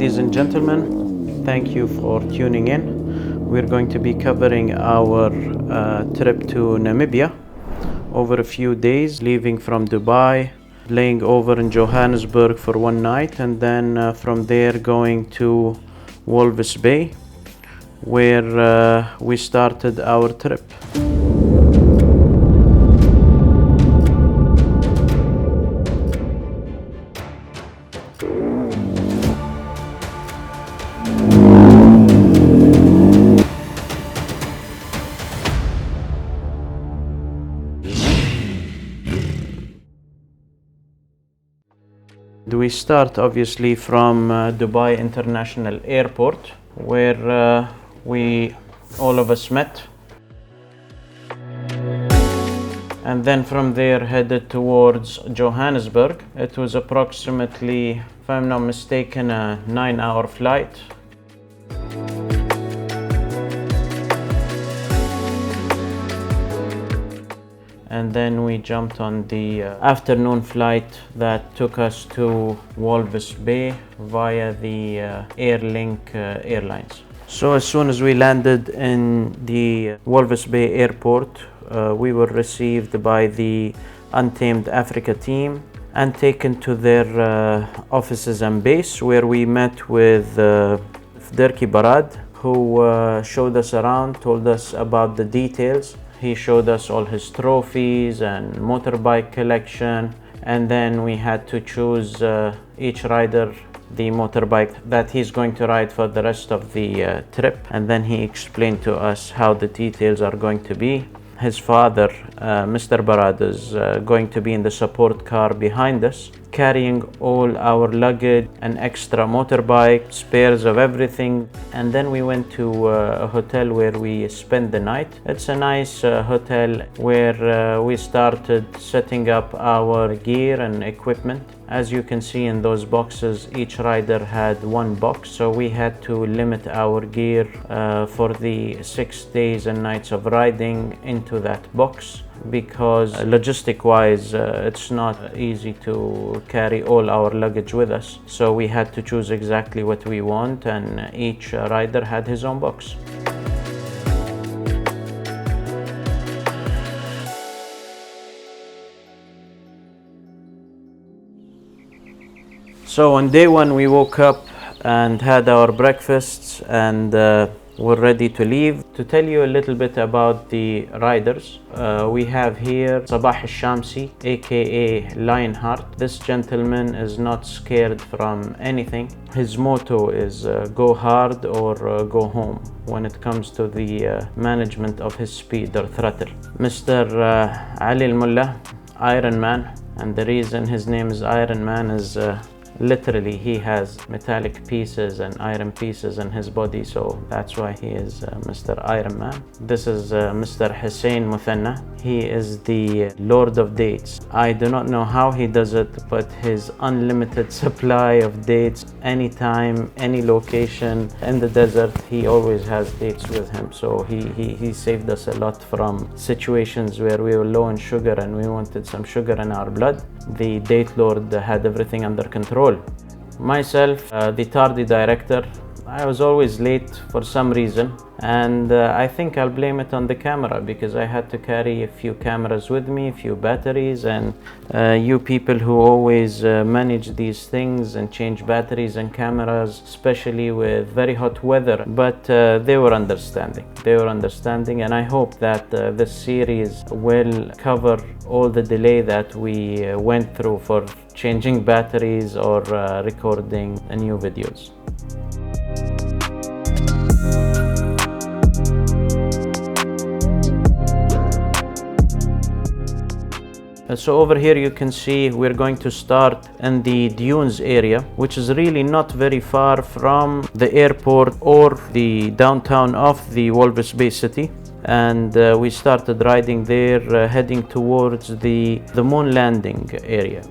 Ladies and gentlemen, thank you for tuning in. We're going to be covering our trip to Namibia over a few days, leaving from Dubai, laying over in Johannesburg for one night, and then from there going to Walvis Bay, where we started our trip. We start obviously from Dubai International Airport, where all of us met, and then from there headed towards Johannesburg. It was approximately, if I'm not mistaken, a 9-hour flight. And then we jumped on the afternoon flight that took us to Walvis Bay via the Airlink Airlines. So as soon as we landed in the Walvis Bay Airport, we were received by the Untamed Africa team and taken to their offices and base, where we met with Dirkie Barad, who showed us around, told us about the details. He showed us all his trophies and motorbike collection, and then we had to choose each rider the motorbike that he's going to ride for the rest of the trip. And then he explained to us how the details are going to be. His father, Mr. Barad, is going to be in the support car behind us, carrying all our luggage, an extra motorbike, spares of everything. And then we went to a hotel where we spent the night. It's a nice hotel where we started setting up our gear and equipment. As you can see in those boxes, each rider had one box, so we had to limit our gear for the 6 days and nights of riding into that box, because logistic-wise, it's not easy to carry all our luggage with us. So we had to choose exactly what we want, and each rider had his own box. So on day one, we woke up and had our breakfasts and were ready to leave. To tell you a little bit about the riders, we have here Sabah al-Shamsi, aka Lionheart. This gentleman is not scared from anything. His motto is go hard or go home when it comes to the management of his speed or throttle. Mr. Ali al-Mullah, Iron Man, and the reason his name is Iron Man is literally he has metallic pieces and iron pieces in his body, so that's why he is Mr. Iron Man. This is Mr. Hussein Muthanna. He is the Lord of Dates. I do not know how he does it, but his unlimited supply of dates, anytime, any location in the desert, he always has dates with him. So he saved us a lot from situations where we were low on sugar and we wanted some sugar in our blood. The Date Lord had everything under control. Myself, the tardy director, I was always late for some reason, and I think I'll blame it on the camera, because I had to carry a few cameras with me, a few batteries, and you people who always manage these things and change batteries and cameras, especially with very hot weather, but they were understanding. They were understanding, and I hope that this series will cover all the delay that we went through for changing batteries or recording new videos. So over here you can see we're going to start in the Dunes area, which is really not very far from the airport or the downtown of the Walvis Bay city. And we started riding there, heading towards the Moon landing area.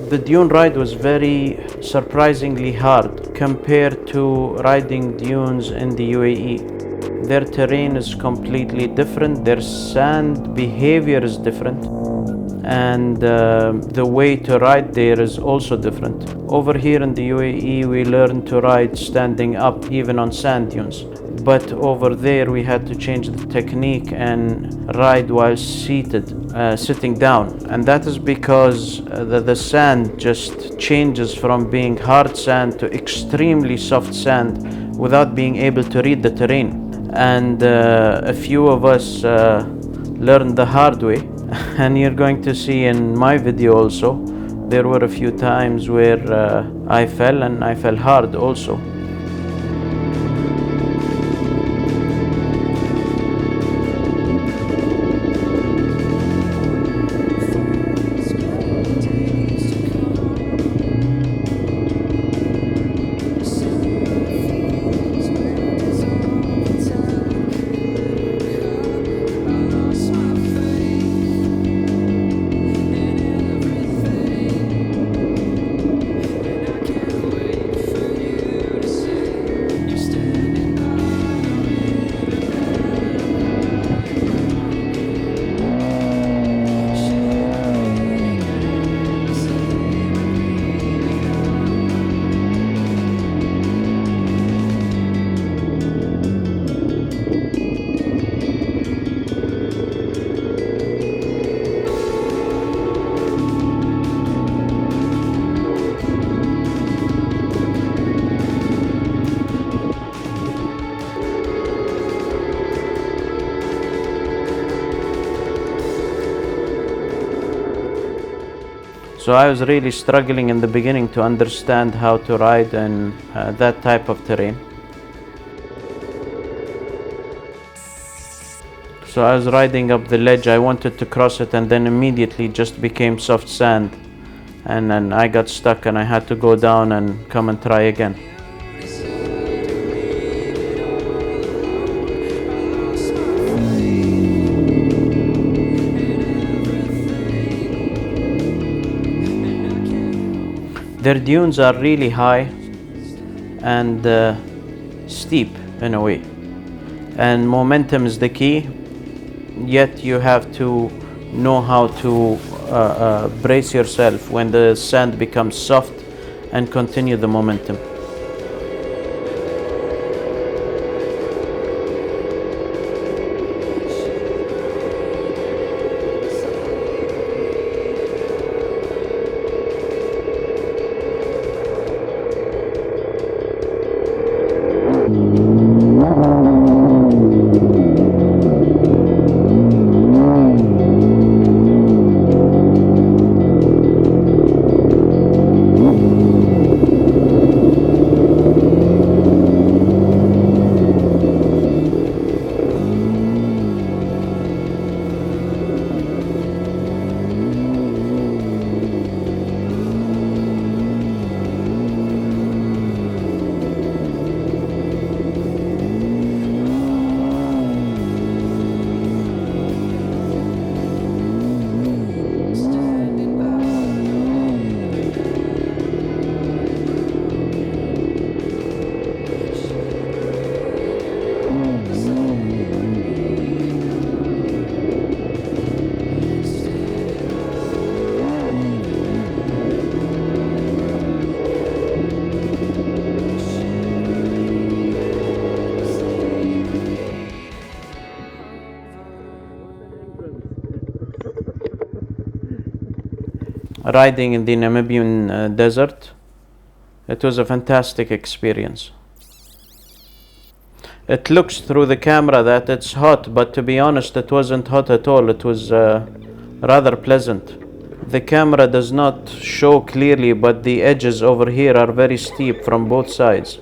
The dune ride was very surprisingly hard compared to riding dunes in the UAE. Their terrain is completely different, their sand behavior is different, and the way to ride there is also different. Over here in the UAE, we learn to ride standing up even on sand dunes. But over there, we had to change the technique and ride while sitting down. And that is because the sand just changes from being hard sand to extremely soft sand without being able to read the terrain. And a few of us learned the hard way. And you're going to see in my video also, there were a few times where I fell, and I fell hard also. So I was really struggling in the beginning to understand how to ride in that type of terrain. So I was riding up the ledge, I wanted to cross it, and then immediately just became soft sand. And then I got stuck and I had to go down and come and try again. Their dunes are really high and steep in a way, and momentum is the key, yet you have to know how to brace yourself when the sand becomes soft and continue the momentum. Riding in the Namibian desert, it was a fantastic experience. It looks through the camera that it's hot, but to be honest, it wasn't hot at all. It was rather pleasant. The camera does not show clearly, but the edges over here are very steep from both sides.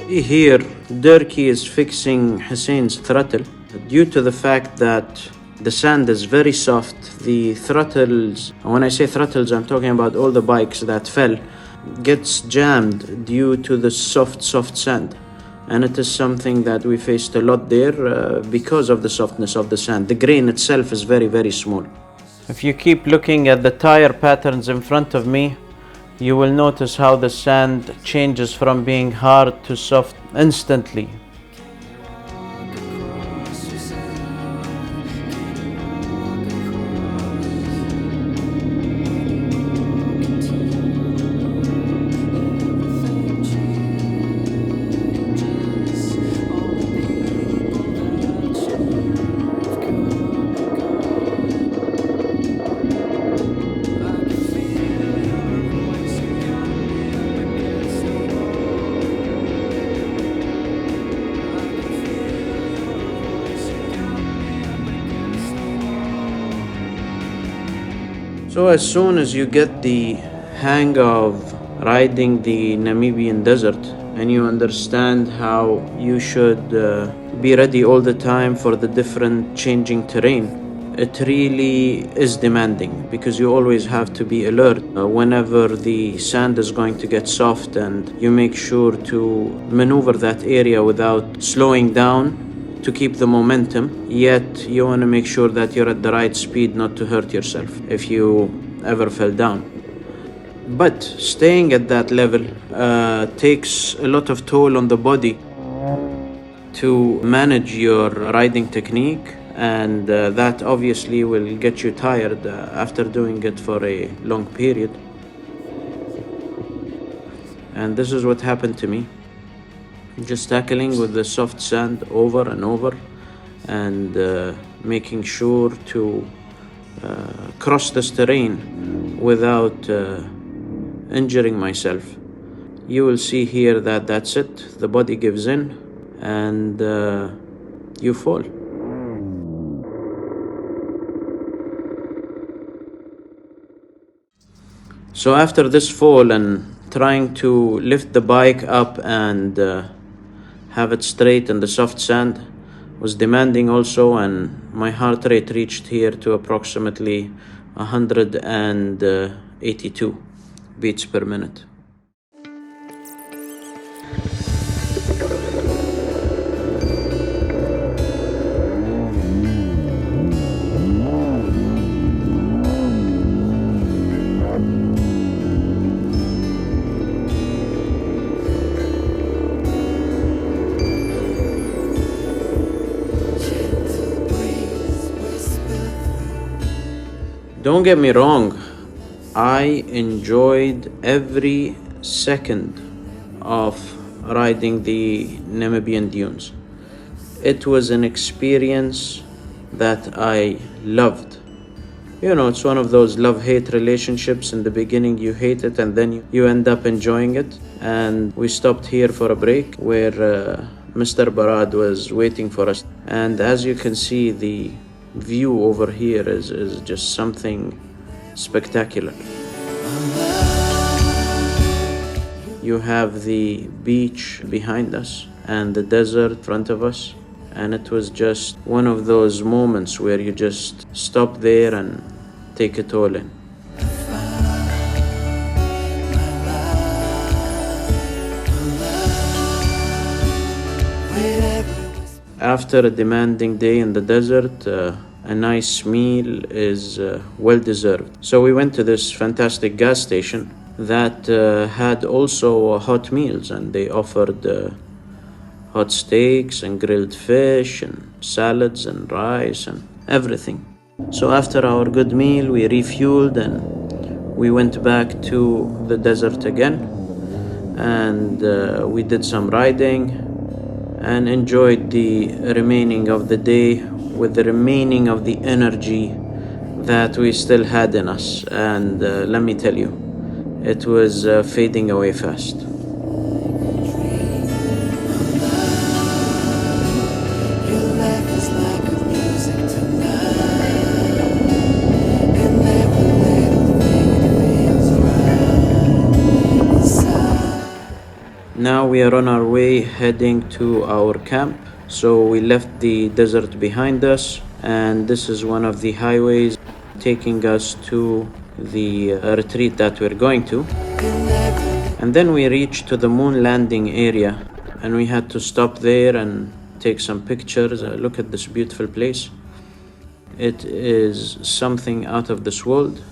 Here, Durkee is fixing Hussein's throttle. Due to the fact that the sand is very soft, the throttles, when I say throttles, I'm talking about all the bikes that fell, gets jammed due to the soft sand. And it is something that we faced a lot there because of the softness of the sand. The grain itself is very, very small. If you keep looking at the tire patterns in front of me, you will notice how the sand changes from being hard to soft instantly. So as soon as you get the hang of riding the Namibian desert and you understand how you should be ready all the time for the different changing terrain, it really is demanding because you always have to be alert whenever the sand is going to get soft, and you make sure to maneuver that area without slowing down to keep the momentum, yet you want to make sure that you're at the right speed not to hurt yourself if you ever fell down. But staying at that level takes a lot of toll on the body to manage your riding technique, and that obviously will get you tired after doing it for a long period. And this is what happened to me. Just tackling with the soft sand over and over, and making sure to cross this terrain without injuring myself. You will see here that that's it. The body gives in and you fall. So after this fall and trying to lift the bike up and have it straight in the soft sand was demanding also, and my heart rate reached here to approximately 182 beats per minute. Don't get me wrong, I enjoyed every second of riding the Namibian dunes. It was an experience that I loved. You know, it's one of those love-hate relationships. In the beginning you hate it and then you end up enjoying it. And we stopped here for a break where Mr. Barad was waiting for us. And as you can see, the view over here is just something spectacular. You have the beach behind us and the desert in front of us, and it was just one of those moments where you just stop there and take it all in. After a demanding day in the desert, a nice meal is well deserved. So we went to this fantastic gas station that had also hot meals, and they offered hot steaks and grilled fish and salads and rice and everything. So after our good meal, we refueled and we went back to the desert again, and we did some riding and enjoyed the remaining of the day with the remaining of the energy that we still had in us. And let me tell you, it was fading away fast. Now we are on our way heading to our camp. So we left the desert behind us, and this is one of the highways taking us to the retreat that we're going to. And then we reached to the moon landing area, and we had to stop there and take some pictures. Look at this beautiful place. It is something out of this world.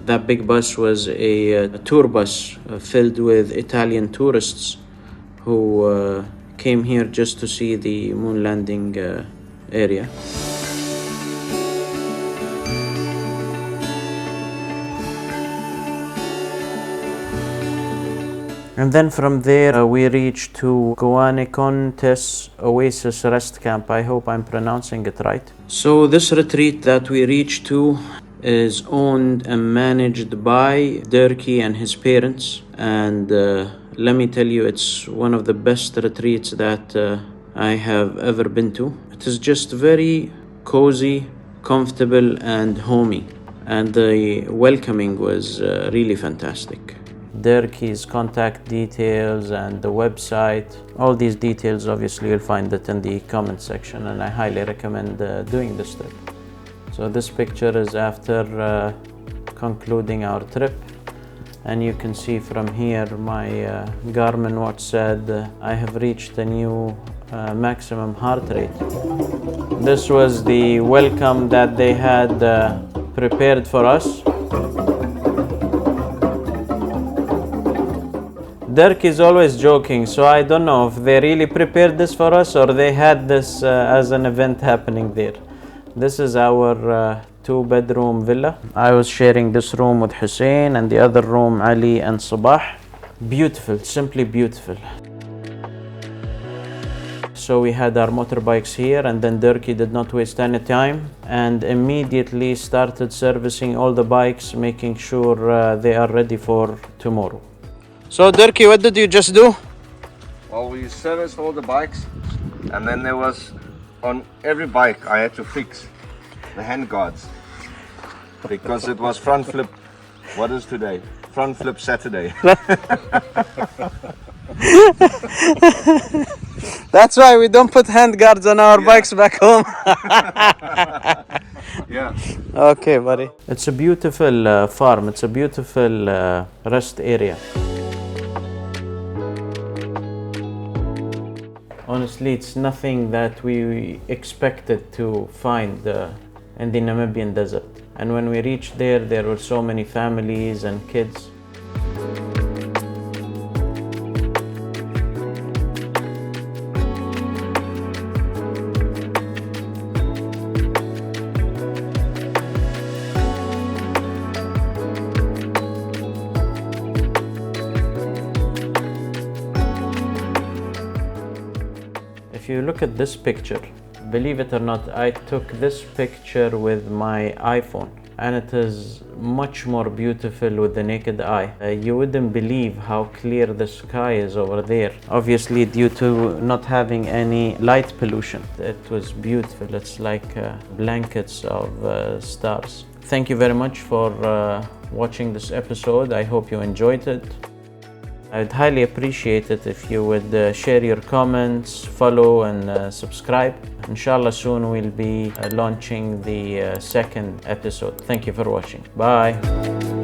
That big bus was a tour bus filled with Italian tourists who came here just to see the moon landing area. And then from there we reached to Goanikontes Oasis Rest Camp. I hope I'm pronouncing it right. So this retreat that we reached to is owned and managed by Dirkie and his parents, and let me tell you, it's one of the best retreats that I have ever been to. It is just very cozy, comfortable and homey, and the welcoming was really fantastic. Dirkie's contact details and the website, all these details obviously you'll find it in the comment section, and I highly recommend doing this trip. So this picture is after concluding our trip, and you can see from here my Garmin watch said I have reached a new maximum heart rate. This was the welcome that they had prepared for us. Dirk is always joking, so I don't know if they really prepared this for us or they had this as an event happening there. This is our two-bedroom villa. I was sharing this room with Hussein, and the other room Ali and Sabah. Beautiful, simply beautiful. So we had our motorbikes here, and then Dirkie did not waste any time and immediately started servicing all the bikes, making sure they are ready for tomorrow. So Dirkie, what did you just do? Well, we serviced all the bikes, and then there was, on every bike I had to fix the hand guards because it was front flip. What is today? Front flip Saturday. That's why we don't put hand guards on our bikes back home. Yeah. Okay, buddy. It's a beautiful farm. It's a beautiful rest area. Honestly, it's nothing that we expected to find in the Namibian desert. And when we reached there were so many families and kids. If you look at this picture, believe it or not, I took this picture with my iPhone, and it is much more beautiful with the naked eye. You wouldn't believe how clear the sky is over there. Obviously, due to not having any light pollution. It was beautiful. It's like blankets of stars. Thank you very much for watching this episode. I hope you enjoyed it. I'd highly appreciate it if you would share your comments, follow and subscribe. Inshallah soon we'll be launching the second episode. Thank you for watching. Bye.